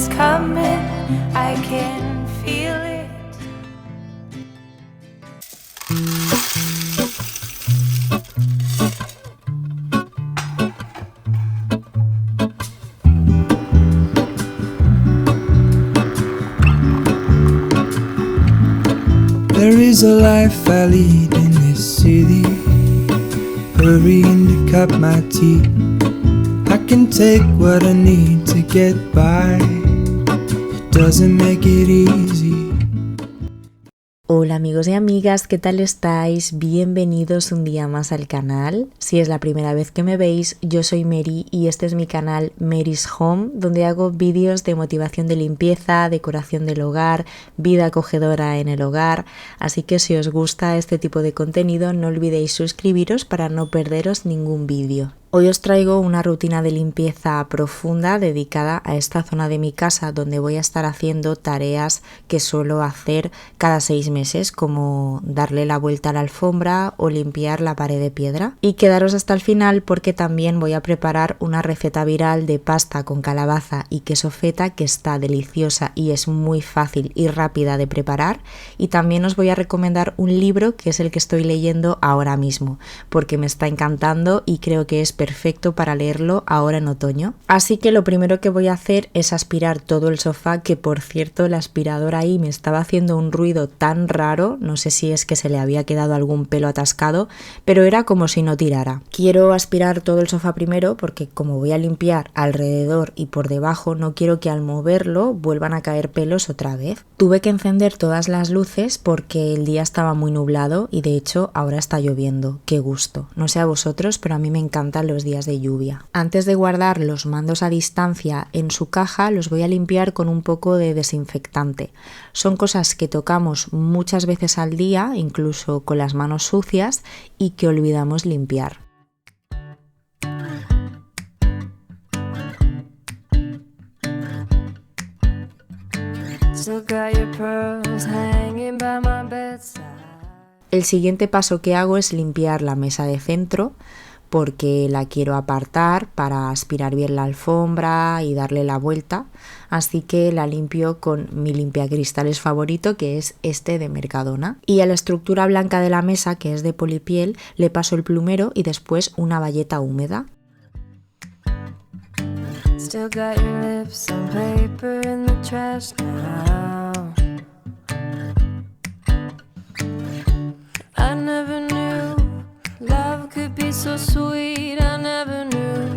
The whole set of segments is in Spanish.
is coming, I can feel it. There is a life I lead in this city, hurrying to cut my teeth. I can take what I need to get by, it doesn't make it easy. Hola amigos y amigas, ¿qué tal estáis? Bienvenidos un día más al canal. Si es la primera vez que me veis, yo soy Mary y este es mi canal Mary's Home, donde hago vídeos de motivación de limpieza, decoración del hogar, vida acogedora en el hogar. Así que si os gusta este tipo de contenido, no olvidéis suscribiros para no perderos ningún vídeo. Hoy os traigo una rutina de limpieza profunda dedicada a esta zona de mi casa donde voy a estar haciendo tareas que suelo hacer cada 6 meses, como darle la vuelta a la alfombra o limpiar la pared de piedra. Y quedaros hasta el final porque también voy a preparar una receta viral de pasta con calabaza y queso feta que está deliciosa y es muy fácil y rápida de preparar. Y también os voy a recomendar un libro que es el que estoy leyendo ahora mismo porque me está encantando y creo que es perfecto para leerlo ahora en otoño. Así que lo primero que voy a hacer es aspirar todo el sofá, que por cierto la aspiradora ahí me estaba haciendo un ruido tan raro, no sé si es que se le había quedado algún pelo atascado, pero era como si no tirara. Quiero aspirar todo el sofá primero porque como voy a limpiar alrededor y por debajo, no quiero que al moverlo vuelvan a caer pelos otra vez. Tuve que encender todas las luces porque el día estaba muy nublado y de hecho ahora está lloviendo. Qué gusto. No sé a vosotros, pero a mí me encantan los días de lluvia. Antes de guardar los mandos a distancia en su caja, los voy a limpiar con un poco de desinfectante. Son cosas que tocamos muchas veces al día, incluso con las manos sucias, y que olvidamos limpiar. El siguiente paso que hago es limpiar la mesa de centro, porque la quiero apartar para aspirar bien la alfombra y darle la vuelta, así que la limpio con mi limpiacristales favorito, que es este de Mercadona. Y a la estructura blanca de la mesa, que es de polipiel, le paso el plumero y después una bayeta húmeda. Still got your lips on paper in the trash now. I never knew love could be so sweet. I never knew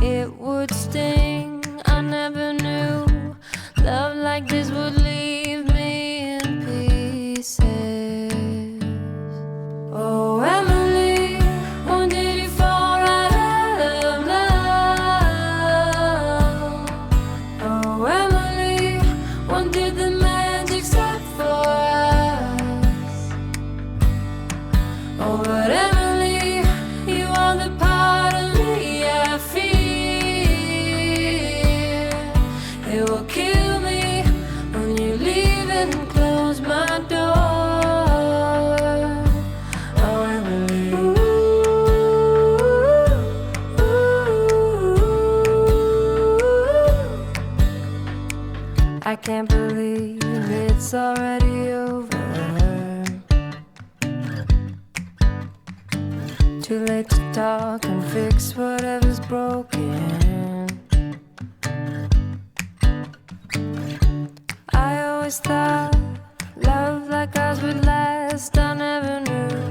it would sting. I never knew love like this would leave me in pieces. Oh, Emily, when did you fall right out of love? Oh, Emily, when did the magic stop for us? Oh, but Emily, you are the part of me I fear. It will kill me when you leave and close my door. Oh, Emily. I can't believe it's already over. Too late to talk and fix whatever's broken. I always thought love like ours would last. I never knew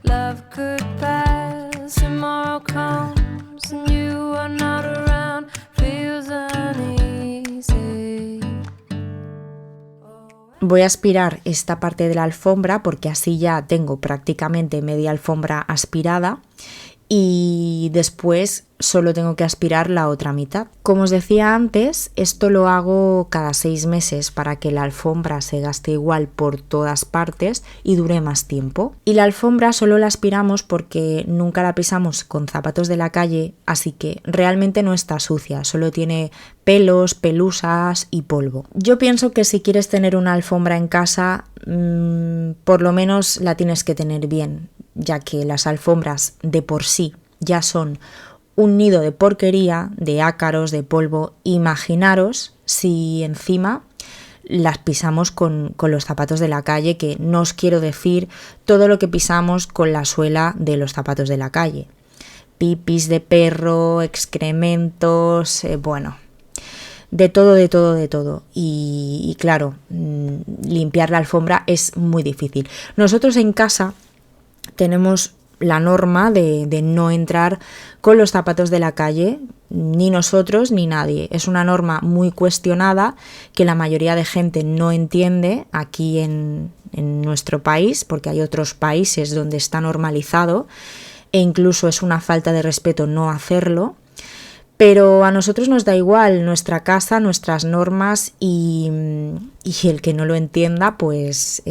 love could pass. Tomorrow comes and you are not around. Feels uneasy. Voy a aspirar esta parte de la alfombra porque así ya tengo prácticamente media alfombra aspirada y después solo tengo que aspirar la otra mitad. Como os decía antes, esto lo hago cada 6 meses para que la alfombra se gaste igual por todas partes y dure más tiempo. Y la alfombra solo la aspiramos porque nunca la pisamos con zapatos de la calle, así que realmente no está sucia, solo tiene pelos, pelusas y polvo. Yo pienso que si quieres tener una alfombra en casa, por lo menos la tienes que tener bien, ya que las alfombras de por sí ya son un nido de porquería, de ácaros, de polvo. Imaginaros si encima las pisamos con los zapatos de la calle, que no os quiero decir todo lo que pisamos con la suela de los zapatos de la calle. Pipis de perro, excrementos, bueno, de todo. Y claro, limpiar la alfombra es muy difícil. Nosotros en casa tenemos la norma de no entrar con los zapatos de la calle, ni nosotros ni nadie. Es una norma muy cuestionada que la mayoría de gente no entiende aquí en nuestro país, porque hay otros países donde está normalizado e incluso es una falta de respeto no hacerlo. Pero a nosotros nos da igual nuestra casa, nuestras normas y el que no lo entienda, pues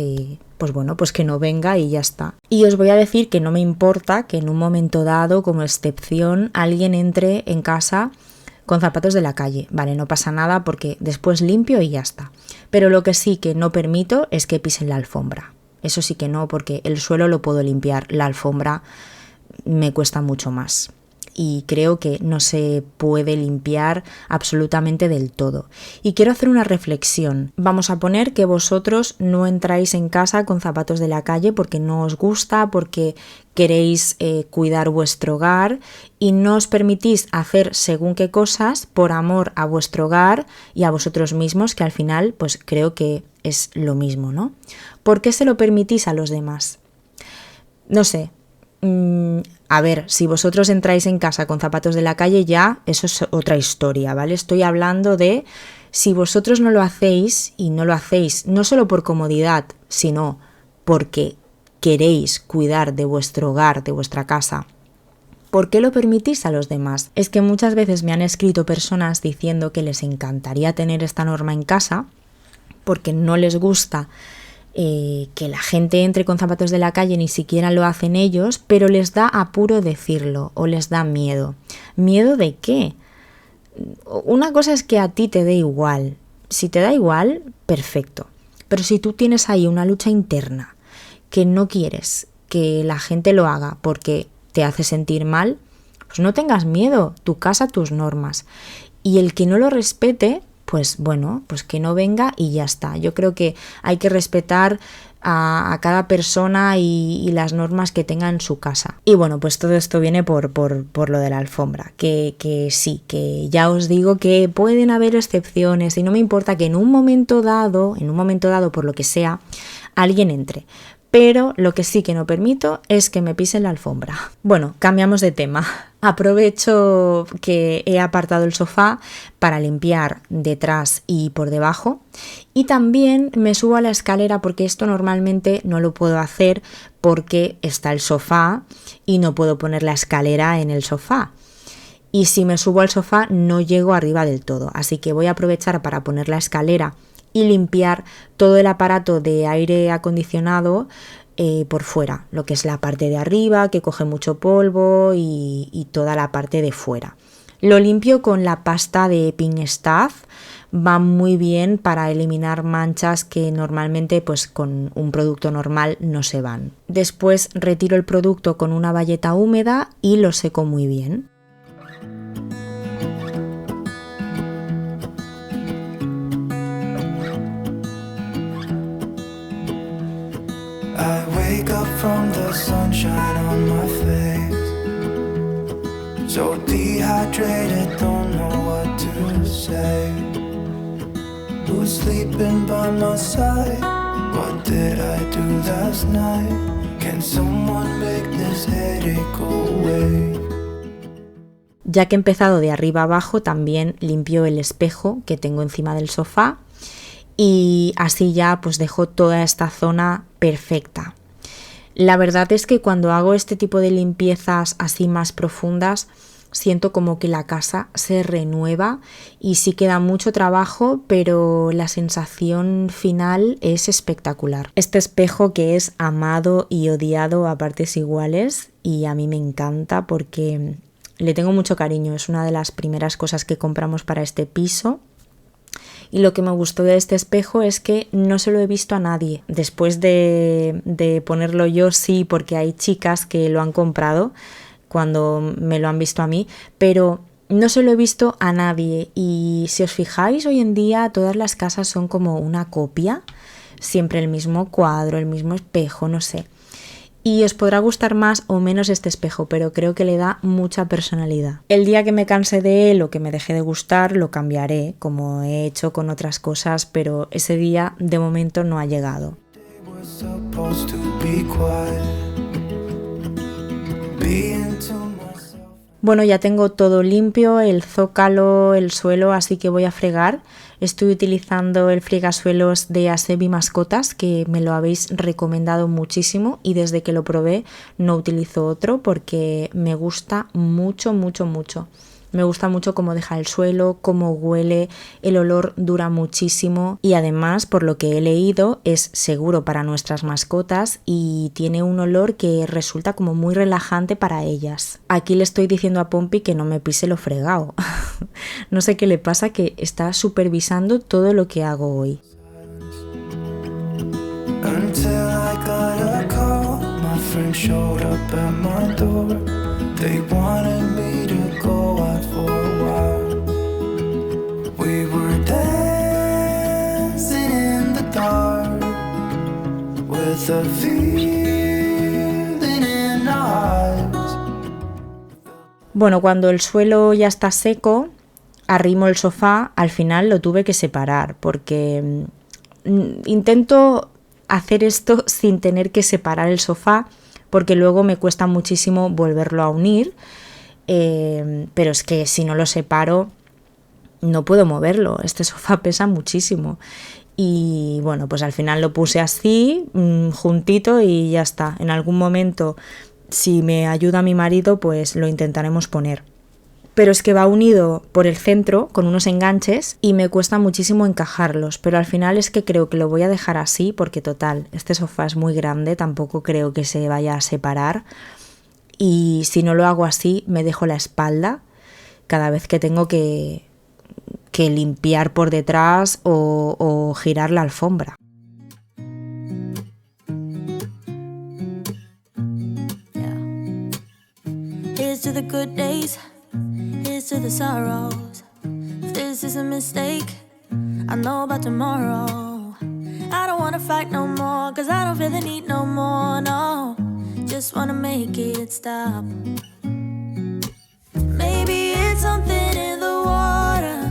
bueno, pues que no venga y ya está. Y os voy a decir que no me importa que en un momento dado, como excepción, alguien entre en casa con zapatos de la calle. Vale, no pasa nada porque después limpio y ya está. Pero lo que sí que no permito es que pisen la alfombra. Eso sí que no, porque el suelo lo puedo limpiar, la alfombra me cuesta mucho más. Y creo que no se puede limpiar absolutamente del todo. Y quiero hacer una reflexión. Vamos a poner que vosotros no entráis en casa con zapatos de la calle porque no os gusta, porque queréis cuidar vuestro hogar y no os permitís hacer según qué cosas por amor a vuestro hogar y a vosotros mismos, que al final pues creo que es lo mismo, ¿no? ¿Por qué se lo permitís a los demás? No sé. A ver, si vosotros entráis en casa con zapatos de la calle ya, eso es otra historia, ¿vale? Estoy hablando de si vosotros no lo hacéis y no lo hacéis no solo por comodidad, sino porque queréis cuidar de vuestro hogar, de vuestra casa. ¿Por qué lo permitís a los demás? Es que muchas veces me han escrito personas diciendo que les encantaría tener esta norma en casa porque no les gusta que la gente entre con zapatos de la calle, ni siquiera lo hacen ellos, pero les da apuro decirlo o les da miedo. ¿Miedo de qué? Una cosa es que a ti te dé igual. Si te da igual, perfecto. Pero si tú tienes ahí una lucha interna que no quieres que la gente lo haga porque te hace sentir mal, pues no tengas miedo, tu casa, tus normas. Y el que no lo respete, pues bueno, pues que no venga y ya está. Yo creo que hay que respetar a cada persona y las normas que tenga en su casa. Y bueno, pues todo esto viene por lo de la alfombra, que sí, que ya os digo que pueden haber excepciones y no me importa que en un momento dado, por lo que sea, alguien entre. Pero lo que sí que no permito es que me pisen la alfombra. Bueno, cambiamos de tema. Aprovecho que he apartado el sofá para limpiar detrás y por debajo. Y también me subo a la escalera porque esto normalmente no lo puedo hacer porque está el sofá y no puedo poner la escalera en el sofá. Y si me subo al sofá no llego arriba del todo. Así que voy a aprovechar para poner la escalera y limpiar todo el aparato de aire acondicionado por fuera, lo que es la parte de arriba que coge mucho polvo y toda la parte de fuera. Lo limpio con la pasta de Pink Stuff, va muy bien para eliminar manchas que normalmente pues con un producto normal no se van. Después retiro el producto con una bayeta húmeda y lo seco muy bien. I wake up from the sunshine on my face, so dehydrated, don't know what to say. Who's sleeping by my side? What did I do last night? Can someone make this headache go away? Ya que he empezado de arriba abajo, también limpio el espejo que tengo encima del sofá y así ya pues dejo toda esta zona perfecta. La verdad es que cuando hago este tipo de limpiezas así más profundas, siento como que la casa se renueva y sí queda mucho trabajo, pero la sensación final es espectacular. Este espejo que es amado y odiado a partes iguales y a mí me encanta porque le tengo mucho cariño, es una de las primeras cosas que compramos para este piso. Y lo que me gustó de este espejo es que no se lo he visto a nadie. Después de ponerlo yo sí, porque hay chicas que lo han comprado cuando me lo han visto a mí, pero no se lo he visto a nadie. Y si os fijáis, hoy en día todas las casas son como una copia, siempre el mismo cuadro, el mismo espejo, no sé. Y os podrá gustar más o menos este espejo, pero creo que le da mucha personalidad. El día que me canse de él o que me deje de gustar, lo cambiaré, como he hecho con otras cosas, pero ese día de momento no ha llegado. Bueno, ya tengo todo limpio, el zócalo, el suelo, así que voy a fregar. Estoy utilizando el fregasuelos de Asebi Mascotas, que me lo habéis recomendado muchísimo y desde que lo probé no utilizo otro porque me gusta mucho, mucho, mucho. Me gusta mucho cómo deja el suelo, cómo huele, el olor dura muchísimo y además, por lo que he leído, es seguro para nuestras mascotas y tiene un olor que resulta como muy relajante para ellas. Aquí le estoy diciendo a Pompi que no me pise lo fregado. No sé qué le pasa, que está supervisando todo lo que hago hoy. They wanted me to go out for a while. We were dancing in the dark with a feeling in our eyes. Bueno, cuando el suelo ya está seco, arrimo el sofá. Al final lo tuve que separar porque intento hacer esto sin tener que separar el sofá, porque luego me cuesta muchísimo volverlo a unir, pero es que si no lo separo no puedo moverlo, este sofá pesa muchísimo y bueno, pues al final lo puse así, juntito y ya está. En algún momento, si me ayuda mi marido, pues lo intentaremos poner. Pero es que va unido por el centro con unos enganches y me cuesta muchísimo encajarlos, pero al final es que creo que lo voy a dejar así porque total, este sofá es muy grande, tampoco creo que se vaya a separar y si no lo hago así me dejo la espalda cada vez que tengo que limpiar por detrás o girar la alfombra. Here's to the good days. Here's to the sorrows. If this is a mistake, I know about tomorrow. I don't wanna fight no more, cause I don't feel the need no more, no. Just wanna make it stop. Maybe it's something in the water,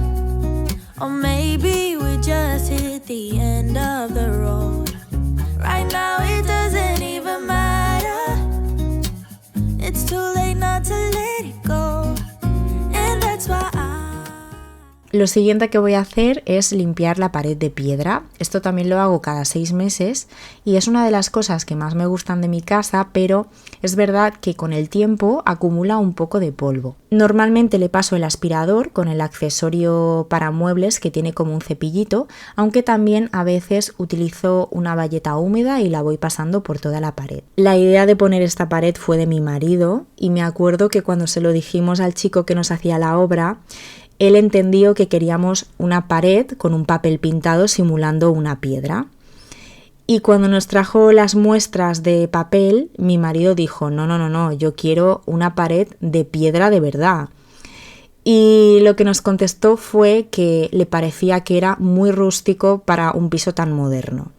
or maybe we just hit the end of the road. Right now it doesn't even matter. It's too late not to let it go. Lo siguiente que voy a hacer es limpiar la pared de piedra. Esto también lo hago cada 6 meses y es una de las cosas que más me gustan de mi casa, pero es verdad que con el tiempo acumula un poco de polvo. Normalmente le paso el aspirador con el accesorio para muebles que tiene como un cepillito, aunque también a veces utilizo una bayeta húmeda y la voy pasando por toda la pared. La idea de poner esta pared fue de mi marido y me acuerdo que cuando se lo dijimos al chico que nos hacía la obra, él entendió que queríamos una pared con un papel pintado simulando una piedra. Y cuando nos trajo las muestras de papel, mi marido dijo, no, yo quiero una pared de piedra de verdad. Y lo que nos contestó fue que le parecía que era muy rústico para un piso tan moderno.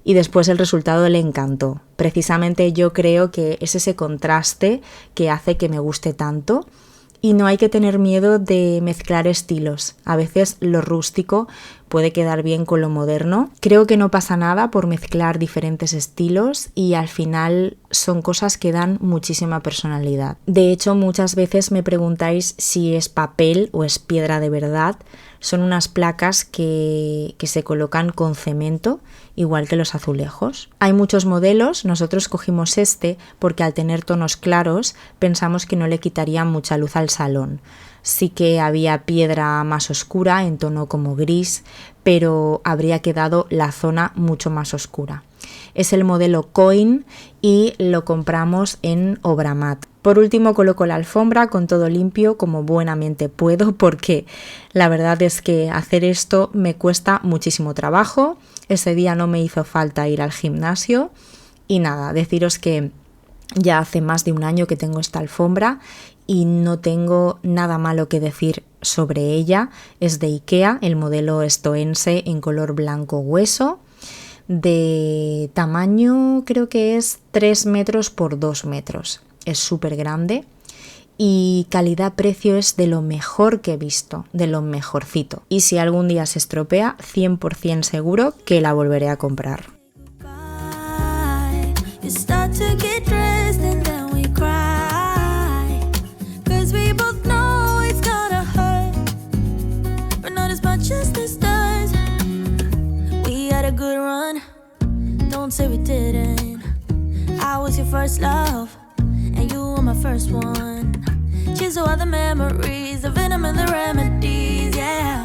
Y después el resultado le encantó. Precisamente yo creo que es ese contraste que hace que me guste tanto. Y no hay que tener miedo de mezclar estilos. A veces lo rústico puede quedar bien con lo moderno. Creo que no pasa nada por mezclar diferentes estilos y al final son cosas que dan muchísima personalidad. De hecho, muchas veces me preguntáis si es papel o es piedra de verdad. Son unas placas que se colocan con cemento, igual que los azulejos. Hay muchos modelos, nosotros cogimos este porque al tener tonos claros pensamos que no le quitaría mucha luz al salón. Sí que había piedra más oscura en tono como gris, pero habría quedado la zona mucho más oscura. Es el modelo Coin y lo compramos en Obramat. Por último coloco la alfombra con todo limpio como buenamente puedo porque la verdad es que hacer esto me cuesta muchísimo trabajo. Ese día no me hizo falta ir al gimnasio y nada, deciros que Ya hace más de un año que tengo esta alfombra y no tengo nada malo que decir sobre ella. Es de IKEA, el modelo estoense en color blanco hueso, de tamaño creo que es 3 metros por 2 metros. Es súper grande y calidad-precio es de lo mejor que he visto, de lo mejorcito. Y si algún día se estropea, 100% seguro que la volveré a comprar. Don't say we didn't. I was your first love, and you were my first one. Cheers to all the memories, the venom and the remedies, yeah.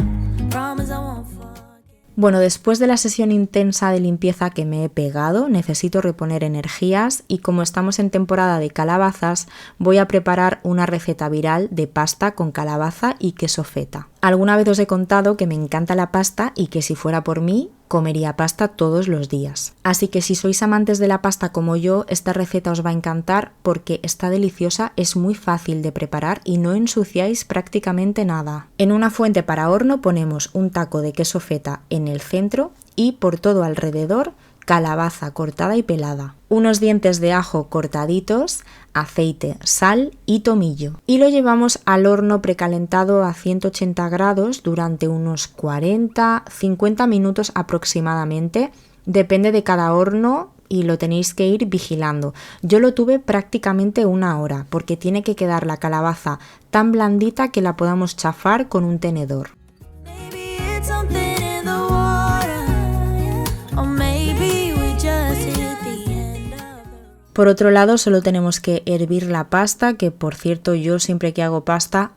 Promise I won't forget. Bueno, después de la sesión intensa de limpieza que me he pegado, necesito reponer energías y como estamos en temporada de calabazas, voy a preparar una receta viral de pasta con calabaza y queso feta. Alguna vez os he contado que me encanta la pasta y que si fuera por mí, comería pasta todos los días. Así que si sois amantes de la pasta como yo, esta receta os va a encantar porque está deliciosa, es muy fácil de preparar y no ensuciáis prácticamente nada. En una fuente para horno ponemos un taco de queso feta en el centro y por todo alrededor calabaza cortada y pelada, unos dientes de ajo cortaditos, aceite, sal y tomillo. Y lo llevamos al horno precalentado a 180 grados durante unos 40-50 minutos aproximadamente. Depende de cada horno y lo tenéis que ir vigilando. Yo lo tuve prácticamente 1 hora porque tiene que quedar la calabaza tan blandita que la podamos chafar con un tenedor. Por otro lado, solo tenemos que hervir la pasta, que por cierto yo siempre que hago pasta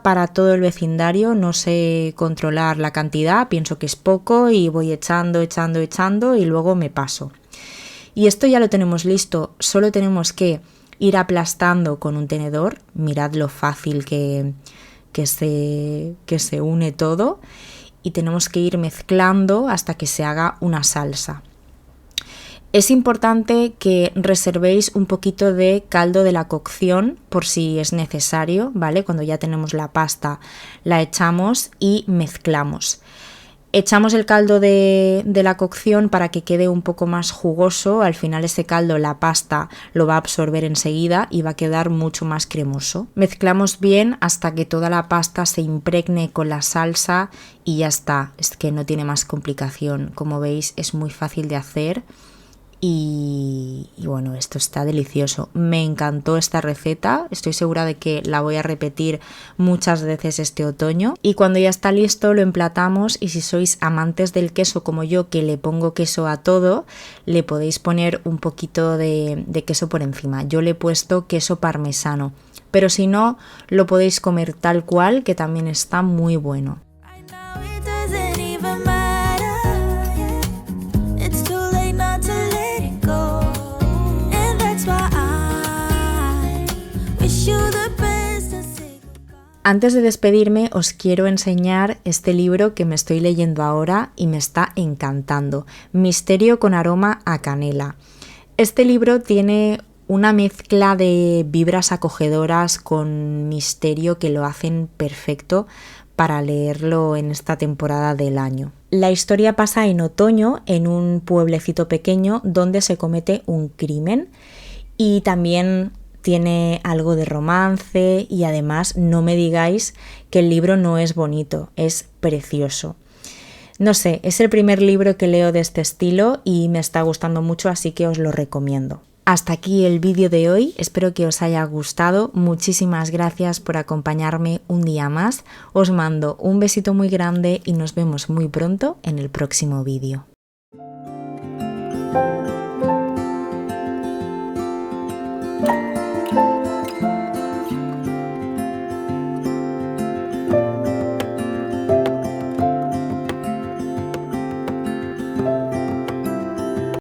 para todo el vecindario, no sé controlar la cantidad, pienso que es poco y voy echando y luego me paso. Y esto ya lo tenemos listo, solo tenemos que ir aplastando con un tenedor, mirad lo fácil que se une todo y tenemos que ir mezclando hasta que se haga una salsa. Es importante que reservéis un poquito de caldo de la cocción por si es necesario, ¿vale? Cuando ya tenemos la pasta la echamos y mezclamos. Echamos el caldo de la cocción para que quede un poco más jugoso. Al final ese caldo la pasta lo va a absorber enseguida y va a quedar mucho más cremoso. Mezclamos bien hasta que toda la pasta se impregne con la salsa y ya está. Es que no tiene más complicación. Como veis es muy fácil de hacer. Y bueno, esto está delicioso. Me encantó esta receta, estoy segura de que la voy a repetir muchas veces este otoño. Y cuando ya está listo lo emplatamos y si sois amantes del queso como yo, que le pongo queso a todo, le podéis poner un poquito de queso por encima. Yo le he puesto queso parmesano, pero si no, lo podéis comer tal cual, que también está muy bueno. Antes de despedirme os quiero enseñar este libro que me estoy leyendo ahora y me está encantando, Misterio con aroma a canela. Este libro tiene una mezcla de vibras acogedoras con misterio que lo hacen perfecto para leerlo en esta temporada del año. La historia pasa en otoño en un pueblecito pequeño donde se comete un crimen y también tiene algo de romance y además no me digáis que el libro no es bonito, es precioso. No sé, es el primer libro que leo de este estilo y me está gustando mucho, así que os lo recomiendo. Hasta aquí el vídeo de hoy, espero que os haya gustado, muchísimas gracias por acompañarme un día más, os mando un besito muy grande y nos vemos muy pronto en el próximo vídeo.